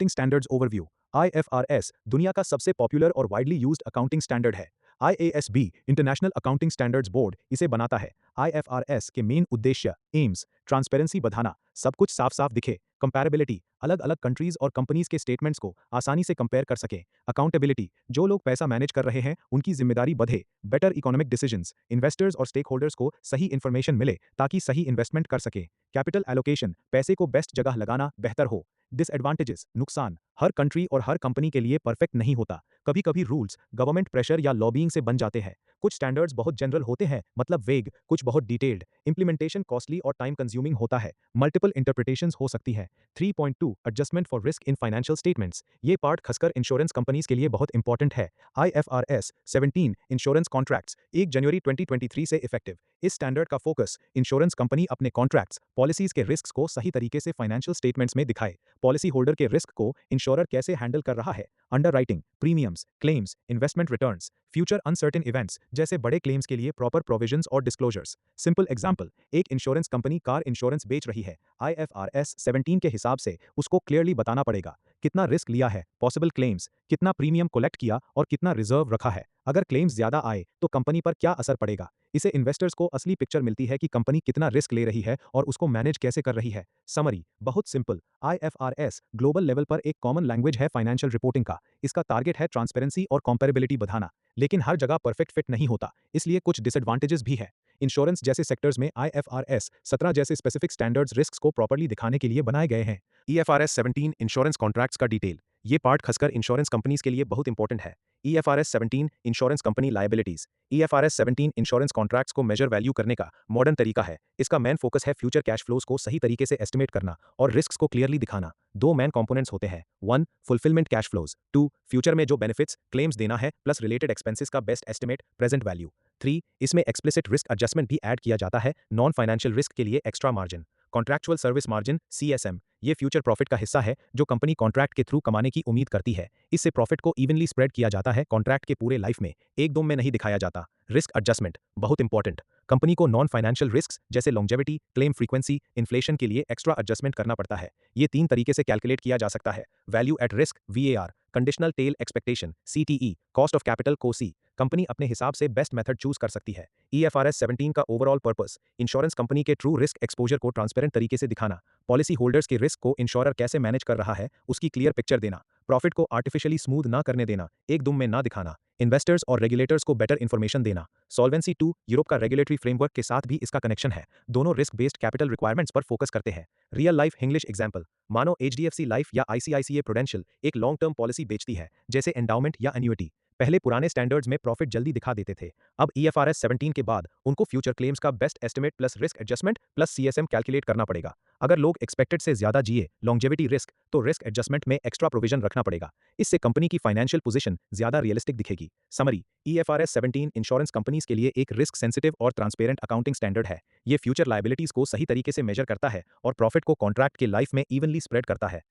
Accounting standards overview. IFRS दुनिया का सबसे पॉपुलर और वाइडली यूज्ड अकाउंटिंग स्टैंडर्ड है। आईएएसबी इंटरनेशनल अकाउंटिंग स्टैंडर्ड्स बोर्ड इसे बनाता है। आईएफआरएस के मेन उद्देश्य एम्स ट्रांसपेरेंसी बढ़ाना, सब कुछ साफ साफ दिखे, कंपैरेबिलिटी, अलग अलग कंट्रीज और कंपनीज के स्टेटमेंट्स को आसानी से कंपेयर कर सकें, अकाउंटेबिलिटी, जो लोग पैसा मैनेज कर रहे हैं उनकी जिम्मेदारी बढ़े, बेटर इकोनॉमिक डिसीजंस, इन्वेस्टर्स और स्टेक होल्डर्स को सही इन्फॉर्मेशन मिले ताकि सही इन्वेस्टमेंट कर सकें, कैपिटल एलोकेशन, पैसे को बेस्ट जगह लगाना बेहतर हो। डिसएडवांटेजेस, नुकसान, हर कंट्री और हर कंपनी के लिए परफेक्ट नहीं होता, कभी कभी रूल्स गवर्नमेंट प्रेशर या लॉबिंग से बन जाते हैं, कुछ स्टैंडर्ड्स बहुत जनरल होते हैं मतलब वेग, कुछ बहुत डिटेल्ड, इंप्लीमेंटेशन कॉस्टली और टाइम कंज्यूमिंग होता है, मल्टीपल इंटरप्रिटेशंस हो सकती है। 3.2 adjustment for risk in financial statements, ये पार्ट खासकर इंश्योरेंस कंपनीज के लिए बहुत इंपॉर्टेंट है। आईएफआरएस 17 इंश्योरेंस कॉन्ट्रैक्ट्स 1 जनवरी 2023 से इफेक्टिव। इस स्टैंडर्ड का फोकस इंश्योरेंस कंपनी अपने कॉन्ट्रैक्ट्स पॉलिसीज के रिस्क को सही तरीके से फाइनेंशियल स्टेटमेंट्स में दिखाए, पॉलिसी होल्डर के रिस्क को इंश्योरर कैसे हैंडल कर रहा है, underwriting, premiums, claims, investment returns, future uncertain events जैसे बड़े क्लेम्स के लिए प्रॉपर प्रोविजंस और डिस्क्लोजर्स। सिंपल एग्जांपल, एक इंश्योरेंस कंपनी कार इंश्योरेंस बेच रही है, आईएफआरएस 17 के हिसाब से उसको क्लियरली बताना पड़ेगा कितना रिस्क लिया है, पॉसिबल क्लेम्स, कितना प्रीमियम कलेक्ट किया और कितना रिजर्व रखा है, अगर क्लेम्स ज्यादा आए तो कंपनी पर क्या असर पड़ेगा। इसे इन्वेस्टर्स को असली पिक्चर मिलती है कि कंपनी कितना रिस्क ले रही है और उसको मैनेज कैसे कर रही है। समरी बहुत सिंपल, आईएफआरएस ग्लोबल लेवल पर एक कॉमन लैंग्वेज है फाइनेंशियल रिपोर्टिंग का, इसका टारगेट है ट्रांसपेरेंसी और कंपेरेबिलिटी बढ़ाना, लेकिन हर जगह परफेक्ट फिट नहीं होता, इसलिए कुछ डिसएडवांटेजेस भी है। इंश्योरेंस जैसे सेक्टर्स में आईएफआरएस 17 जैसे स्पेसिफिक स्टैंडर्ड्स रिस्क को प्रॉपर्ली दिखाने के लिए बनाए गए हैं। ईएफआरएस 17 इंश्योरेंस कॉन्ट्रैक्ट्स का डिटेल, ये पार्ट खासकर इंश्योरेंस कंपनीज के लिए बहुत इंपॉर्टेंट है। IFRS 17 insurance company liabilities, IFRS 17 insurance contracts को मेजर वैल्यू करने का मॉडर्न तरीका है। इसका मेन फोकस है फ्यूचर कैश फ्लोज को सही तरीके से एस्टिमेट करना और रिस्क को क्लियरली दिखाना। दो मेन कंपोनेंट्स होते हैं, 1 फुलफिलमेंट कैश फ्लोज, 2 फ्यूचर में जो बेनिफिट्स क्लेम्स देना है प्लस रिलेटेड एक्सपेंसेस का बेस्ट एस्टिमेट प्रेजेंट वैल्यू। 3 इसमें एक्सप्लिसिट रिस्क एडजस्टमेंट भी ऐड किया जाता है, नॉन फाइनेंशियल रिस्क के लिए extra margin. Contractual service margin CSM, ये फ्यूचर प्रॉफिट का हिस्सा है जो कंपनी कॉन्ट्रैक्ट के थ्रू कमाने की उम्मीद करती है, इससे प्रॉफिट को इवनली स्प्रेड किया जाता है कॉन्ट्रैक्ट के पूरे लाइफ में, एक दो में नहीं दिखाया जाता। रिस्क एडजस्टमेंट बहुत इंपॉर्टेंट, कंपनी को नॉन फाइनेंशियल रिस्क जैसे लॉन्जेविटी, क्लेम फ्रीक्वेंसी, इन्फ्लेशन के लिए एक्स्ट्रा एडजस्टमेंट करना पड़ता है। ये 3 तरीके से कैलकुलेट किया जा सकता है, value at risk VAR, conditional tail expectation CTE, cost of capital कोसी, कंपनी अपने हिसाब से बेस्ट मेथड चूज कर सकती है। ईएफआरएस 17 का ओवरऑल पर्पस इंश्योरेंस कंपनी के ट्रू रिस्क एक्सपोजर को ट्रांसपेरेंट तरीके से दिखाना, पॉलिसी होल्डर्स के रिस्क को इंश्योरर कैसे मैनेज कर रहा है उसकी क्लियर पिक्चर देना, प्रॉफिट को आर्टिफिशियली स्मूथ ना करने देना, एक दुम में ना दिखाना, इन्वेस्टर्स और रेगुलेटर्स को बेटर इंफॉर्मेशन देना। सॉल्वेंसी 2 यूरोप का रेगुलेटरी फ्रेमवर्क के साथ भी इसका कनेक्शन है, दोनों रिस्क बेस्ड कैपिटल रिक्वायरमेंट्स पर फोकस करते हैं। रियल लाइफ इंग्लिश एग्जांपल, मानो एचडीएफसी लाइफ या आईसीआईसीआई प्रूडेंशियल एक लॉन्ग टर्म पॉलिसी बेचती है जैसे एंडाउमेंट या एन्युइटी। पहले पुराने स्टैंडर्ड्स में प्रॉफिट जल्दी दिखा देते थे, अब ईएफआरएस 17 के बाद उनको फ्यूचर क्लेम्स का best estimate plus risk adjustment plus CSM calculate करना पड़ेगा। अगर लोग एक्सपेक्टेड से ज्यादा जिए लॉन्जेविटी रिस्क तो रिस्क एडजस्टमेंट में एक्स्ट्रा प्रोविजन रखना पड़ेगा, इससे कंपनी की फाइनेंशियल पोजीशन ज्यादा रियलिस्टिक दिखेगी। समरी, ईएफआरएस 17 इंश्योरेंस कंपनीज के लिए एक रिस्क सेंसिटिव और ट्रांसपेरेंट अकाउंटिंग स्टैंडर्ड है। ये फ्यूचर लायबिलिटीज को सही तरीके से मेजर करता है और प्रॉफिट को कॉन्ट्रैक्ट के लाइफ में इवनली स्प्रेड करता है।